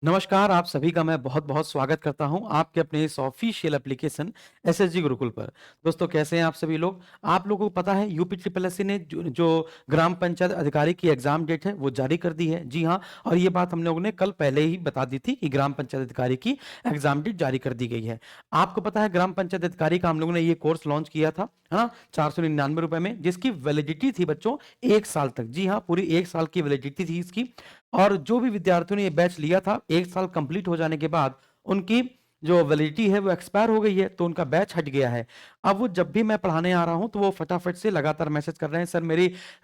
नमस्कार, आप सभी का मैं बहुत-बहुत स्वागत करता हूँ आपके अपने इस ऑफ़िशियल एप्लीकेशन एसएसजी गुरुकुल पर। दोस्तों कैसे हैं आप सभी लोग? आप लोगों को पता है यूपी ट्रिपल एससी ने जो ग्राम पंचायत अधिकारी की एग्ज़ाम डेट है वो जारी कर दी है। जी हाँ, और ये बात हम लोगों ने कल पहले ही बता दी थी कि ग्राम पंचायत अधिकारी की एग्ज़ाम डेट जारी कर दी गई है। आपको पता है ग्राम पंचायत अधिकारी का हम लोगों ने ये कोर्स लॉन्च किया था, है ना? ₹499 में जिसकी वैलिडिटी थी बच्चों 1 साल तक। जी हाँ, पूरी 1 साल की वैलिडिटी थी इसकी। और जो भी विद्यार्थियों ने ये बैच लिया था, 1 साल कंप्लीट हो जाने के बाद उनकी जो वैलिडिटी है वो एक्सपायर हो गई है, तो उनका बैच हट गया है। अब वो जब भी मैं पढ़ाने आ रहा हूँ, तो वो फटाफट से लगातार मैसेज कर रहे हैं, "सर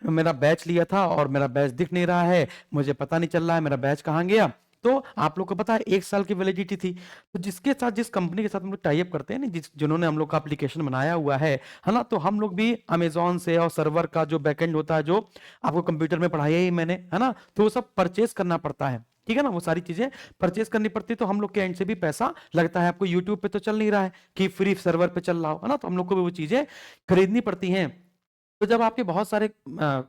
मेरा बैच लिया था और मेरा बैच दिख नहीं रहा है, मुझे पता नहीं चल रहा है मेरा बैच कहाँ गया?" तो आप लोग को पता है 1 साल की वैलिडिटी थी, तो जिस कंपनी के साथ हम लोग टाई अप करते हैं ना, जिन्होंने हम लोग का एप्लीकेशन बनाया हुआ है ना? तो हम लोग भी अमेज़न से और सर्वर का जो बैकएंड होता है, जो आपको कंप्यूटर में पढ़ाया ही मैंने, है ना? तो वो सब परचेज़ करना पड़ता है, ठीक है ना? वो सारी चीज़ें परचेज़ करनी पड़ती है, तो हम लोग के एंड से भी पैसा लगता है। आपको यूट्यूब पे तो चल नहीं रहा है कि फ्री सर्वर पे चल रहा हो, है ना? तो हम लोग को भी वो चीज़ें खरीदनी पड़ती हैं। तो जब आपके बहुत सारे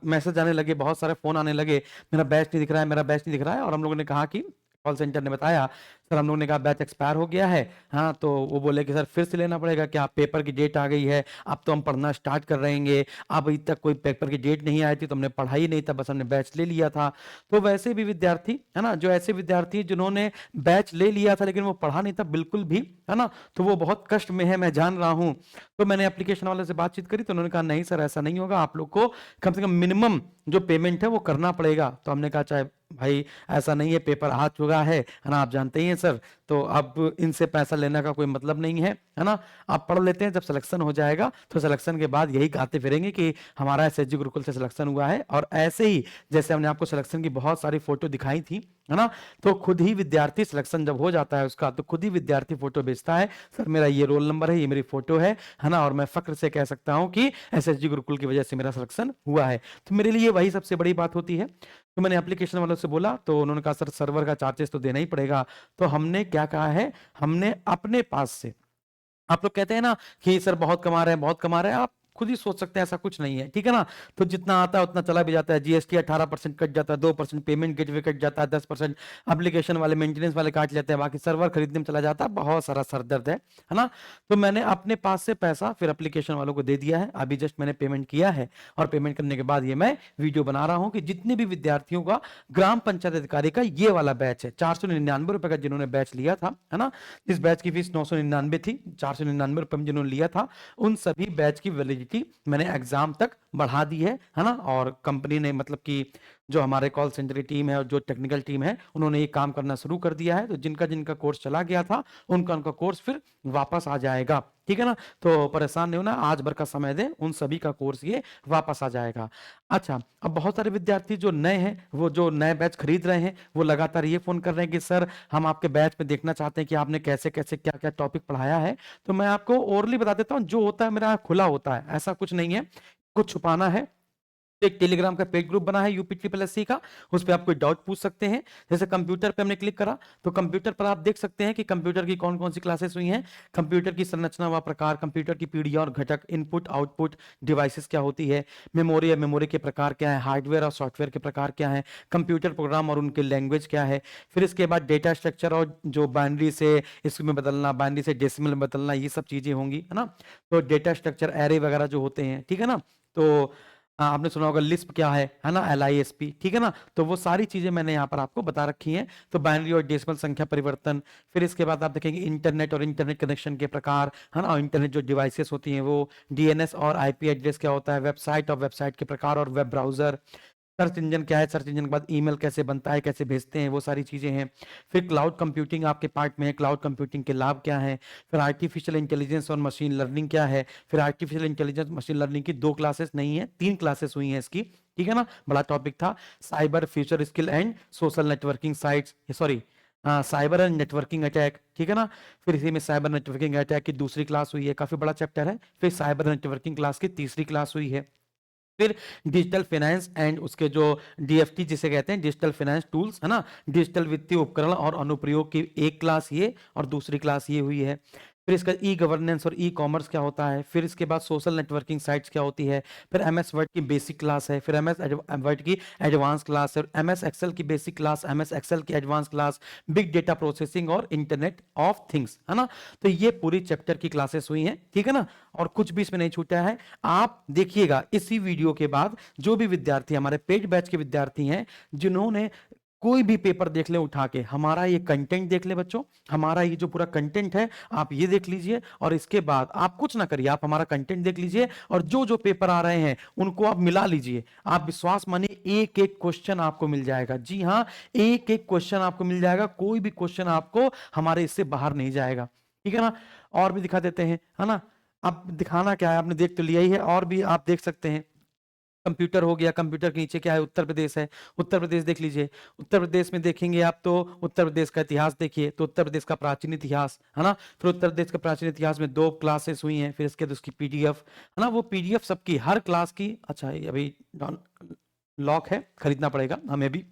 मैसेज आने लगे, बहुत सारे फ़ोन आने लगे, मेरा बैच नहीं दिख रहा है, मेरा बैच नहीं दिख रहा है और हम लोगों ने कहा कि कॉल सेंटर ने बताया, सर हम लोगों ने कहा बैच एक्सपायर हो गया है। हाँ, तो वो बोले कि सर फिर से लेना पड़ेगा क्या? पेपर की डेट आ गई है, अब तो हम पढ़ना स्टार्ट कर रहेंगे। अभी तक कोई पेपर की डेट नहीं आई थी, तो हमने पढ़ा ही नहीं था, बस हमने बैच ले लिया था। तो वैसे भी विद्यार्थी, है ना? जो ऐसे विद्यार्थी जिन्होंने बैच ले लिया था, लेकिन वो पढ़ा नहीं था बिल्कुल भी, है ना? तो वो बहुत कष्ट में है, मैं जान रहा हूँ। तो मैंने एप्लीकेशन वाले से बातचीत करी, तो उन्होंने कहा, "नहीं सर, ऐसा नहीं होगा। आप लोग को कम से कम मिनिमम जो पेमेंट है, वो करना पड़ेगा।" तो हमने कहा, "चाहे भाई ऐसा नहीं है, पेपर आ चुका है ना? आप जानते ही हैं सर, तो अब इनसे पैसा लेने का कोई मतलब नहीं है ना? आप पढ़ लेते हैं, जब सिलेक्शन हो जाएगा, तो सिलेक्शन के बाद यही गाते फिरेंगे कि हमारा एसएसजी गुरुकुल से सिलेक्शन हुआ है।" और ऐसे ही जैसे हमने आपको सिलेक्शन की बहुत सारी फ़ोटो दिखाई थी, है ना? तो खुद ही विद्यार्थी सिलेक्शन जब हो जाता है उसका, तो खुद ही विद्यार्थी फ़ोटो भेजता है, "सर मेरा ये रोल नंबर है, ये मेरी फ़ोटो है ना? और मैं फ़ख्र से कह सकता हूँ कि एसएसजी गुरुकुल की वजह से मेरा सिलेक्शन हुआ है।" तो मेरे लिए वही सबसे बड़ी बात होती है। तो मैंने एप्लीकेशन वालों से बोला, तो उन्होंने कहा, "सर सर्वर का चार्जेज़ तो देना ही पड़ेगा।" तो हमने क्या कहा है, हमने अपने पास से, आप लोग कहते हैं ना कि सर बहुत कमा रहे हैं, बहुत कमा रहे हैं, आप खुद ही सोच सकते हैं ऐसा कुछ नहीं है, ठीक है ना? तो जितना आता है उतना चला भी जाता है, जीएसटी 18% कट जाता है, 2% पेमेंट गेटवे कट जाता है, 10% एप्लीकेशन वाले मेंटेनेंस वाले काट लेते हैं, बाकी सर्वर खरीदने में चला जाता है, बहुत सारा सरदर्द है ना? तो मैंने अपने पास से पैसा फिर एप्लीकेशन वालों को दे दिया है, अभी जस्ट मैंने पेमेंट किया है और पेमेंट करने के बाद ये मैं वीडियो बना रहा हूँ कि जितने भी विद्यार्थियों का ग्राम पंचायत अधिकारी का ये वाला बैच है, ₹499 का जिन्होंने बैच लिया था, है ना? इस बैच की फीस 999 थी, ₹499 में जिन्होंने लिया था, उन सभी बैच की वैलिडिटी मैंने एग्ज़ाम तक बढ़ा दी है ना? और कंपनी ने मतलब कि जो हमारे कॉल सेंटर की टीम है और जो टेक्निकल टीम है, उन्होंने ये काम करना शुरू कर दिया है, तो जिनका कोर्स चला गया था, उनका कोर्स फिर वापस आ जाएगा, ठीक है ना? तो परेशान नहीं होना, आज भर का समय दें, उन सभी का कोर्स ये वापस आ जाएगा। अच्छा, अब बहुत सारे विद्यार्थी जो नए हैं, वो जो नए बैच खरीद रहे हैं, वो लगातार ये फ़ोन कर रहे हैं कि सर हम आपके बैच में देखना चाहते हैं कि आपने कैसे-कैसे, क्या-क्या टॉपिक पढ़ाया है। तो मैं आपको ओरली बता देता हूँ, जो होता है मेरा खुला होता है, ऐसा कुछ नहीं है, कुछ छुपाना है। एक टेलीग्राम का पेड ग्रुप बना है यूपी ट्रिपल एससी का, उस पे आप कोई डाउट पूछ सकते हैं। जैसे कंप्यूटर पे हमने क्लिक करा, तो कंप्यूटर पर आप देख सकते हैं कि कंप्यूटर की कौन-कौन सी क्लासेस हुई हैं, कंप्यूटर की संरचना व प्रकार, कंप्यूटर की पीढ़ियाँ और घटक, इनपुट, आउटपुट, डिवाइसेस क्या होती है, मेमोरी या मेमोरी के प्रकार क्या है, हार्डवेयर और सॉफ्टवेयर के प्रकार क्या हैं, कंप्यूटर प्रोग्राम और उनकी लैंग्वेज क्या है। फिर इसके बाद डेटा स्ट्रक्चर और जो बाइनरी से इसमें बदलना, बाइनरी से डेसिमल में बदलना, ये सब चीज़ें होंगी, है ना? तो डेटा स्ट्रक्चर, एरे वगैरह जो होते हैं, ठीक है ना? तो आपने सुना होगा लिस्प क्या है ना? LISP, ठीक है ना? तो वो सारी चीज़ें मैंने यहाँ पर आपको बता रखी हैं। तो बाइनरी और डेसिमल संख्या परिवर्तन, फिर इसके बाद आप देखेंगे इंटरनेट और इंटरनेट कनेक्शन के प्रकार, है ना? और इंटरनेट जो डिवाइसेज़ होती हैं वो, डीएनएस और आईपी एड्रेस क्या होता है, वेबसाइट और वेबसाइट के प्रकार और वेब ब्राउज़र, सर्च इंजन क्या है, सर्च इंजन के बाद ईमेल कैसे बनता है, कैसे भेजते हैं, वो सारी चीज़ें हैं। फिर क्लाउड कंप्यूटिंग आपके पार्ट में है, क्लाउड कंप्यूटिंग के लाभ क्या हैं? फिर आर्टिफिशियल इंटेलिजेंस और मशीन लर्निंग क्या है? फिर आर्टिफिशियल इंटेलिजेंस, मशीन लर्निंग की 2 क्लासेस नहीं है, 3 क्लासेस हुई हैं इसकी, ठीक है ना? बड़ा टॉपिक था। Cyber future skill and social networking sites sorry cyber and networking attack, ठीक है ना? फिर इसी में साइबर नेटवर्किंग अटैक की दूसरी क्लास हुई है, काफ़ी बड़ा चैप्टर है। फिर साइबर नेटवर्किंग क्लास की तीसरी क्लास हुई है। फिर डिजिटल फाइनेंस एंड उसके जो डीएफटी जिसे कहते हैं डिजिटल फाइनेंस टूल्स, है ना? डिजिटल वित्तीय उपकरण और अनुप्रयोग की एक क्लास ये और दूसरी क्लास ये हुई है। फिर इसका ई गवर्नेंस और ई कॉमर्स क्या होता है, फिर इसके बाद सोशल नेटवर्किंग साइट्स क्या होती है, फिर एमएस वर्ड की बेसिक क्लास है, फिर एमएस वर्ड की एडवांस क्लास है, एमएस एक्सेल की बेसिक क्लास, एमएस एक्सेल की advance class, big data processing और इंटरनेट ऑफ थिंग्स, है ना। तो ये पूरी चैप्टर की क्लासेस हुई हैं, ठीक है ना, और कुछ भी इसमें नहीं छूटा है। आप देखिएगा इसी वीडियो के बाद जो भी विद्यार्थी हमारे पेड बैच के विद्यार्थी हैं, जिन्होंने कोई भी पेपर देख ले उठा के, हमारा ये कंटेंट देख ले बच्चों, हमारा ये जो पूरा कंटेंट है आप ये देख लीजिए, और इसके बाद आप कुछ ना करिए, आप हमारा कंटेंट देख लीजिए और जो जो पेपर आ रहे हैं उनको आप मिला लीजिए। आप विश्वास मानिए एक एक क्वेश्चन आपको मिल जाएगा, जी हाँ, एक एक क्वेश्चन आपको मिल जाएगा, कोई भी क्वेश्चन आपको हमारे इससे बाहर नहीं जाएगा, ठीक है ना। और भी दिखा देते हैं, है ना। अब दिखाना क्या है, आपने देख तो लिया ही है, और भी आप देख सकते हैं। कंप्यूटर हो गया, कंप्यूटर के नीचे क्या है, उत्तर प्रदेश है, उत्तर प्रदेश देख लीजिए। उत्तर प्रदेश में देखेंगे आप तो उत्तर प्रदेश का इतिहास देखिए, तो उत्तर प्रदेश का प्राचीन इतिहास, है ना। फिर उत्तर प्रदेश का प्राचीन इतिहास में 2 क्लासेस हुई हैं, फिर इसके बाद उसकी पीडीएफ, है ना, वो पीडीएफ सबकी हर क्लास की, अच्छा ये अभी लॉक है, खरीदना पड़ेगा हमें भी।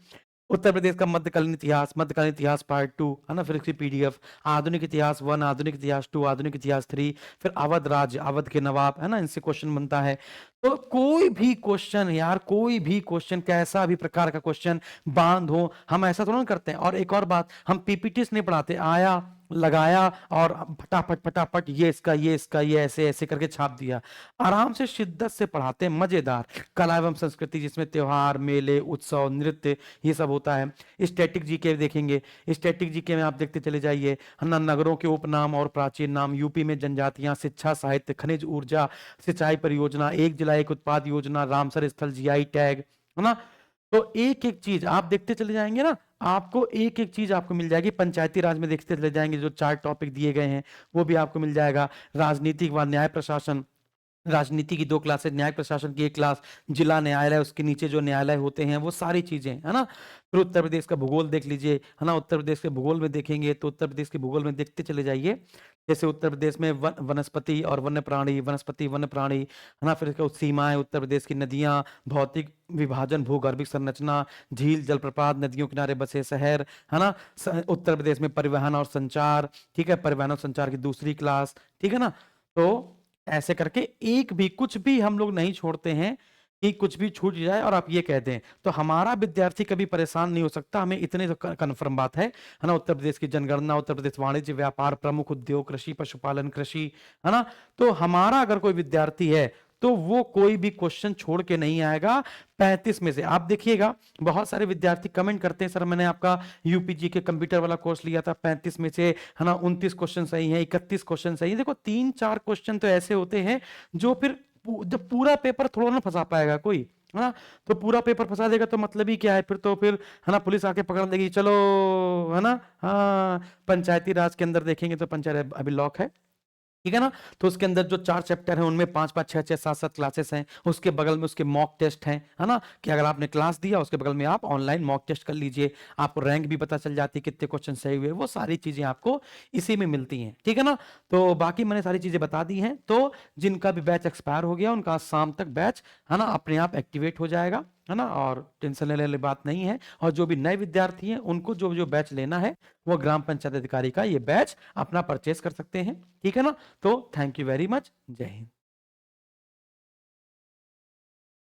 उत्तर प्रदेश का मध्यकालीन इतिहास पार्ट 2, है ना, फिर इसकी पीडीएफ, आधुनिक इतिहास 1, आधुनिक इतिहास 2, आधुनिक इतिहास 3, फिर अवध राज्य, अवध के नवाब, है ना, इनसे क्वेश्चन बनता है। तो कोई भी क्वेश्चन यार, कोई भी क्वेश्चन, कैसा भी प्रकार का क्वेश्चन, बांध हो, हम ऐसा थोड़ा ना करते हैं। और एक और बात, हम पीपीटीस नहीं पढ़ाते, आया लगाया और फटाफट फटाफट ये ऐसे ऐसे करके छाप दिया। आराम से शिद्दत से पढ़ाते हैं, मजेदार। कला एवं संस्कृति जिसमें त्योहार, मेले, उत्सव, नृत्य, ये सब होता है। स्टैटिक जीके देखेंगे, स्टैटिक जीके में आप देखते चले जाइए, है ना, नगरों के उपनाम और प्राचीन नाम, यूपी में जनजातियां, शिक्षा, साहित्य, खनिज ऊर्जा, सिंचाई परियोजना, एक जिला एक उत्पाद योजना, रामसर स्थल, जीआई टैग, है ना। तो एक एक चीज आप देखते चले जाएंगे ना, आपको एक एक चीज आपको मिल जाएगी। पंचायती राज में देखते चले जाएंगे, जो 4 टॉपिक दिए गए हैं वो भी आपको मिल जाएगा। राजनीतिक व न्याय प्रशासन, राजनीति की 2 क्लासेस, न्याय प्रशासन की 1 क्लास, जिला न्यायालय, उसके नीचे जो न्यायालय होते हैं वो सारी चीजें, है ना। फिर उत्तर प्रदेश का भूगोल देख लीजिए, है ना, उत्तर प्रदेश के भूगोल में देखेंगे तो उत्तर प्रदेश के भूगोल में देखते चले जाइए। जैसे उत्तर प्रदेश में वनस्पति और वन्य प्राणी, वनस्पति वन्य प्राणी, है ना, फिर इसका सीमाएं, उत्तर प्रदेश की नदियां, भौतिक विभाजन, भूगर्भिक संरचना, झील, जलप्रपात, नदियों किनारे बसे शहर, है ना। उत्तर प्रदेश में परिवहन और संचार, ठीक है, परिवहन और संचार की दूसरी क्लास, ठीक है ना। तो ऐसे करके एक भी कुछ भी हम लोग नहीं छोड़ते हैं कि कुछ भी छूट जाए और आप ये कह दें, तो हमारा विद्यार्थी कभी परेशान नहीं हो सकता, हमें इतने तो कन्फर्म बात है ना। उत्तर प्रदेश की जनगणना, उत्तर प्रदेश वाणिज्य व्यापार, प्रमुख उद्योग, कृषि, पशुपालन, कृषि, है ना। तो हमारा अगर कोई विद्यार्थी है तो वो कोई भी क्वेश्चन छोड़ के नहीं आएगा। 35 में से आप देखिएगा, बहुत सारे विद्यार्थी कमेंट करते हैं, सर मैंने आपका यूपीजी के कंप्यूटर वाला कोर्स लिया था, 35 में से, है ना, 29 क्वेश्चन सही है, 31 क्वेश्चन सही है। देखो 3-4 क्वेश्चन तो ऐसे होते हैं जो फिर जब पूरा पेपर थोड़ा ना फंसा पाएगा कोई, है ना। तो पूरा पेपर फंसा देगा तो मतलब ही क्या है फिर, तो फिर, है ना, पुलिस आके पकड़ देगी, चलो, है ना। हाँ, पंचायती राज के अंदर देखेंगे तो पंचायत अभी लॉक है, ठीक है ना। तो उसके अंदर जो 4 चैप्टर हैं उनमें 5-5, 6-6, 7-7 क्लासेस हैं। उसके बगल में उसके मॉक टेस्ट हैं, है ना, कि अगर आपने क्लास दिया उसके बगल में आप ऑनलाइन मॉक टेस्ट कर लीजिए, आपको रैंक भी पता चल जाती है, कितने क्वेश्चन सही हुए, वो सारी चीजें आपको इसी में मिलती हैं, ठीक है ना। तो बाकी मैंने सारी चीजें बता दी हैं। तो जिनका भी बैच एक्सपायर हो गया उनका शाम तक बैच, है ना, अपने आप एक्टिवेट हो जाएगा, है ना, और टेंशन लेने वाली बात नहीं है। और जो भी नए विद्यार्थी हैं उनको जो जो बैच लेना है वो ग्राम पंचायत अधिकारी का ये बैच अपना परचेस कर सकते हैं, ठीक है ना। तो थैंक यू वेरी मच, जय हिंद।